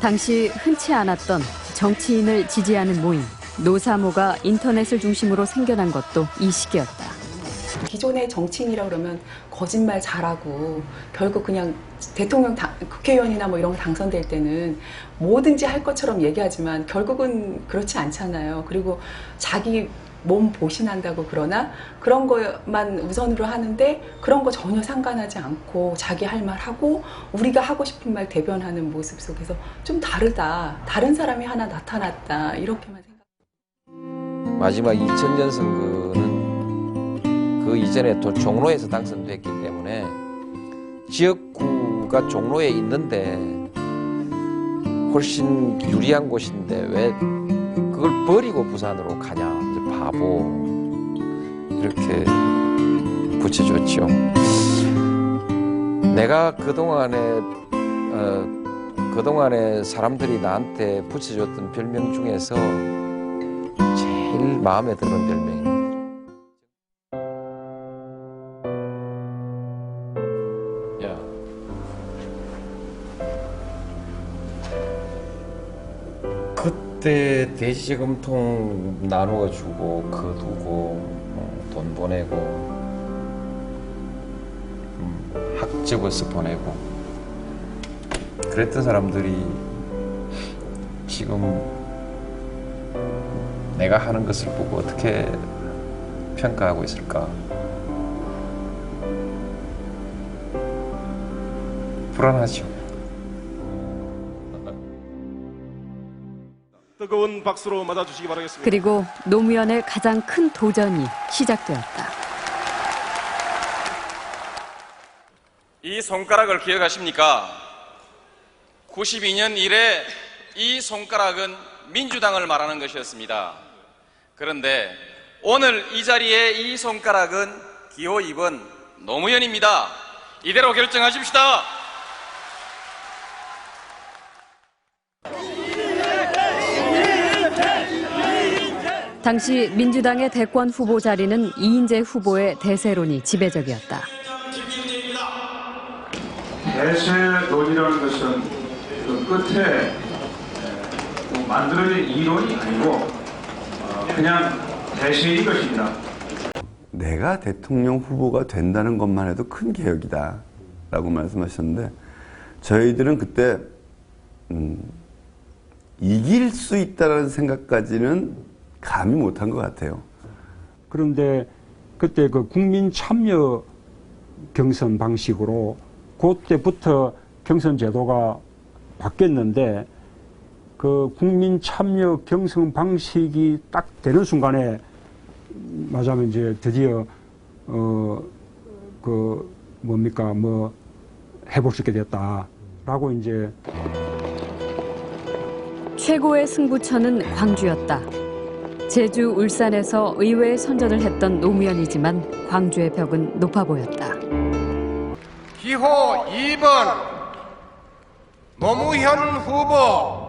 당시 흔치 않았던 정치인을 지지하는 모임, 노사모가 인터넷을 중심으로 생겨난 것도 이 시기였다. 기존의 정치인이라 그러면 거짓말 잘하고 결국 그냥 대통령, 국회의원이나 뭐 이런 거 당선될 때는 뭐든지 할 것처럼 얘기하지만 결국은 그렇지 않잖아요. 그리고 자기 몸 보신한다고 그러나 그런 것만 우선으로 하는데 그런 거 전혀 상관하지 않고 자기 할 말 하고 우리가 하고 싶은 말 대변하는 모습 속에서 좀 다르다. 다른 사람이 하나 나타났다. 이렇게만 생각합니다. 마지막 2000년 선거는 그 이전에 또 종로에서 당선됐기 때문에 지역구가 종로에 있는데 훨씬 유리한 곳인데 왜 그걸 버리고 부산으로 가냐, 이제 바보, 이렇게 붙여줬죠. 내가 그동안에 사람들이 나한테 붙여줬던 별명 중에서 제일 마음에 드는 별명이에요. 그때 돼지저금통 나누어 주고 거두고 돈 보내고 학제버스 보내고 그랬던 사람들이 지금 내가 하는 것을 보고 어떻게 평가하고 있을까? 불안하죠. 뜨거운 박수로 맞아주시기 바라겠습니다. 그리고 노무현의 가장 큰 도전이 시작되었다. 이 손가락을 기억하십니까? 92년 이래 이 손가락은 민주당을 말하는 것이었습니다. 그런데 오늘 이 자리에 이 손가락은 기호 2번 노무현입니다. 이대로 결정하십시다. 당시 민주당의 대권 후보 자리는 이인재 후보의 대세론이 지배적이었다. 대세론이라는 것은 그 끝에 만들어진 이론이 아니고 그냥 대세인 것입니다. 내가 대통령 후보가 된다는 것만 해도 큰 개혁이다 라고 말씀하셨는데 저희들은 그때 이길 수 있다는 생각까지는 감이 못한 것 같아요. 그런데 그때 그 국민 참여 경선 방식으로 그때부터 경선 제도가 바뀌었는데 그 국민 참여 경선 방식이 딱 되는 순간에 말하자면 이제 드디어 해볼 수 있게 됐다라고 이제 최고의 승부처는 광주였다. 제주, 울산에서 의회에 선전을 했던 노무현이지만 광주의 벽은 높아 보였다. 기호 2번 노무현 후보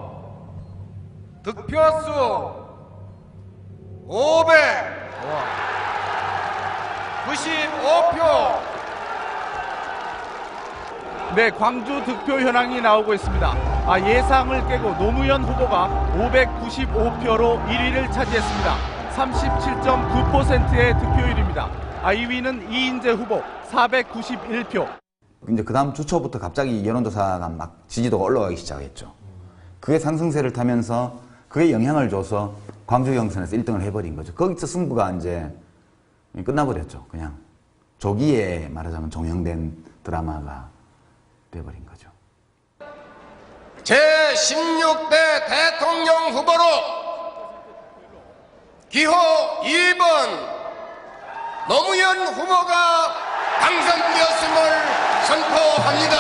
득표수 595표. 네, 광주 득표 현황이 나오고 있습니다. 예상을 깨고 노무현 후보가 595표로 1위를 차지했습니다. 37.9%의 득표율입니다. 2위는 이인재 후보 491표. 이제 그 다음 주 초부터 갑자기 여론조사가 막 지지도가 올라가기 시작했죠. 그게 상승세를 타면서 그게 영향을 줘서 광주 경선에서 1등을 해버린 거죠. 거기서 승부가 이제 끝나버렸죠. 그냥 조기에 말하자면 종영된 드라마가 돼버린 거죠. 제16대 대통령 후보로 기호 2번 노무현 후보가 당선되었음을 선포합니다.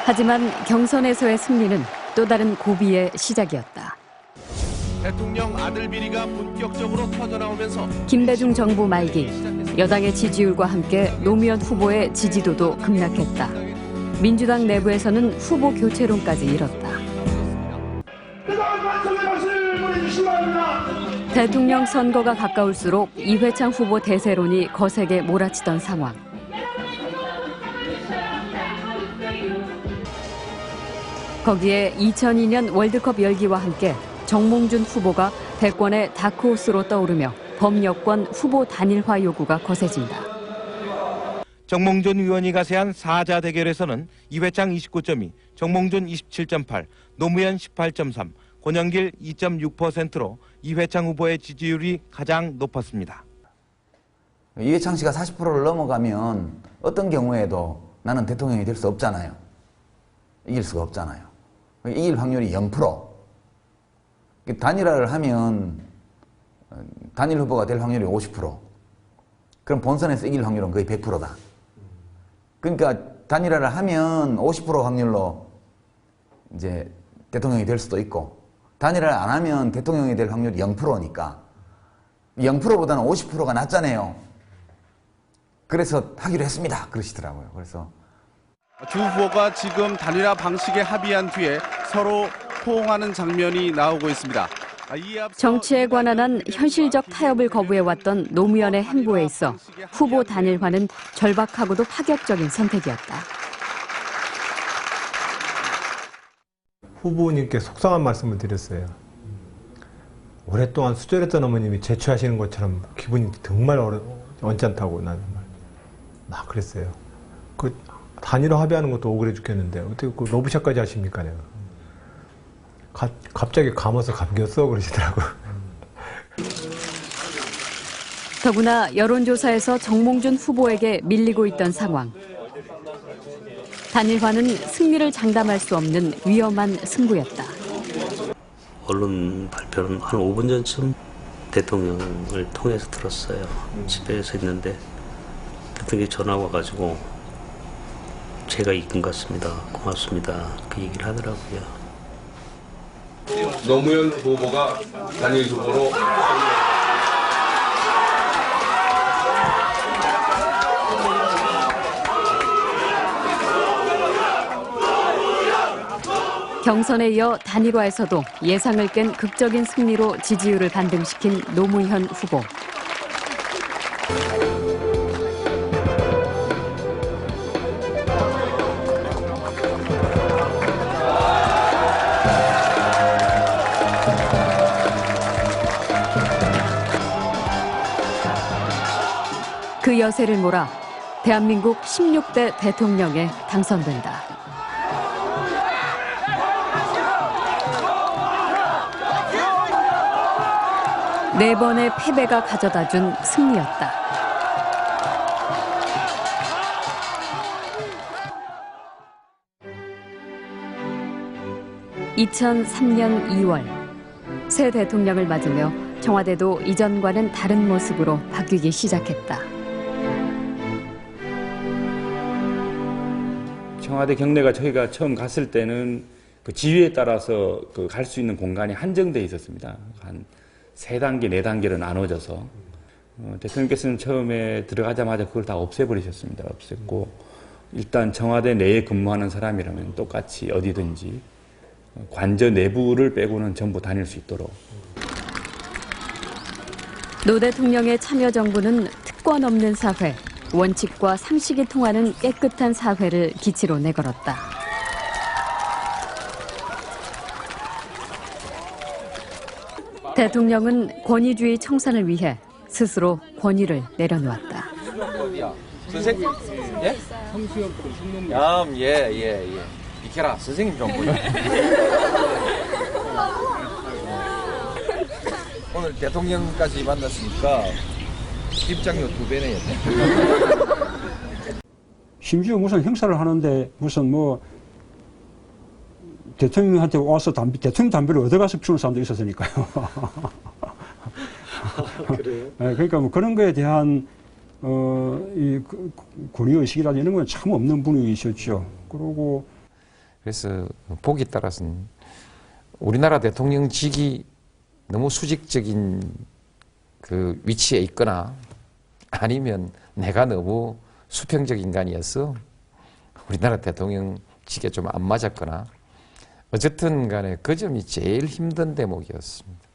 하지만 경선에서의 승리는 또 다른 고비의 시작이었다. 대통령 아들 비리가 본격적으로 터져나오면서 김대중 정부 말기, 여당의 지지율과 함께 노무현 후보의 지지도도 급락했다. 민주당 내부에서는 후보 교체론까지 일었다. 대통령 선거가 가까울수록 이회창 후보 대세론이 거세게 몰아치던 상황. 거기에 2002년 월드컵 열기와 함께 정몽준 후보가 대권의 다크호스로 떠오르며 범여권 후보 단일화 요구가 거세진다. 정몽준 의원이 가세한 4자 대결에서는 이회창 29.2, 정몽준 27.8, 노무현 18.3, 권영길 2.6%로 이회창 후보의 지지율이 가장 높았습니다. 이회창 씨가 40%를 넘어가면 어떤 경우에도 나는 대통령이 될 수 없잖아요. 이길 수가 없잖아요. 이길 확률이 0%. 단일화를 하면 단일 후보가 될 확률이 50%. 그럼 본선에서 이길 확률은 거의 100%다. 그러니까 단일화를 하면 50% 확률로 이제 대통령이 될 수도 있고, 단일화를 안 하면 대통령이 될 확률이 0%니까 0%보다는 50%가 낫잖아요. 그래서 하기로 했습니다. 그러시더라고요. 그래서 두 후보가 지금 단일화 방식에 합의한 뒤에 서로 포옹하는 장면이 나오고 있습니다. 정치에 관한 한 현실적 타협을 거부해왔던 노무현의 행보에 있어 후보 단일화는 절박하고도 파격적인 선택이었다. 후보님께 속상한 말씀을 드렸어요. 오랫동안 수절했던 어머님이 재취하시는 것처럼 기분이 정말 언짢다고 나는 막 그랬어요. 그 단일화 합의하는 것도 억울해 죽겠는데 어떻게 그 러브샷까지 하십니까 내가. 갑자기 감아서 감겼어 그러시더라고요. 더구나 여론조사에서 정몽준 후보에게 밀리고 있던 상황. 단일화는 승리를 장담할 수 없는 위험한 승부였다. 언론 발표는 한 5분 전쯤 대통령을 통해서 들었어요. 집에서 있는데 대통령이 전화 와가지고 제가 이긴 것 같습니다. 고맙습니다. 그 얘기를 하더라고요. 노무현 후보가 단일 후보로 경선에 이어 단일화에서도 예상을 깬 극적인 승리로 지지율을 반등시킨 노무현 후보. 그 여세를 몰아 대한민국 16대 대통령에 당선된다. 네 번의 패배가 가져다준 승리였다. (2003년 2월) 새 대통령을 맞으며 청와대도 이전과는 다른 모습으로 바뀌기 시작했다. 청와대 경내가 저희가 처음 갔을 때는 그 지위에 따라서 그 갈 수 있는 공간이 한정되어 있었습니다. 한 3단계, 4단계로 나눠져서 대통령께서는 처음에 들어가자마자 그걸 다 없애버리셨습니다. 없앴고 일단 청와대 내에 근무하는 사람이라면 똑같이 어디든지 관저 내부를 빼고는 전부 다닐 수 있도록. 노 대통령의 참여정부는 특권 없는 사회, 원칙과 상식이 통하는 깨끗한 사회를 기치로 내걸었다. 대통령은 권위주의 청산을 위해 스스로 권위를 내려놓았다. 선생님? 예? 성수형 성룡. 예. 비켜라. 선생님 좀 보여. 오늘 대통령까지 만났으니까 입장료 2배네요. 심지어 무슨 행사를 하는데 무슨 뭐 대통령한테 와서 대통령 담배를 얻어가서 피우는 사람도 있었으니까요. 그래요? 네, 그러니까 뭐 그런 거에 대한 이 권위의식이라는 이런 건 참 없는 분이셨죠. 그리고 그래서 보기 따라서는 우리나라 대통령직이 너무 수직적인 그 위치에 있거나 아니면 내가 너무 수평적 인간이어서 우리나라 대통령직에 좀 안 맞았거나 어쨌든 간에 그 점이 제일 힘든 대목이었습니다.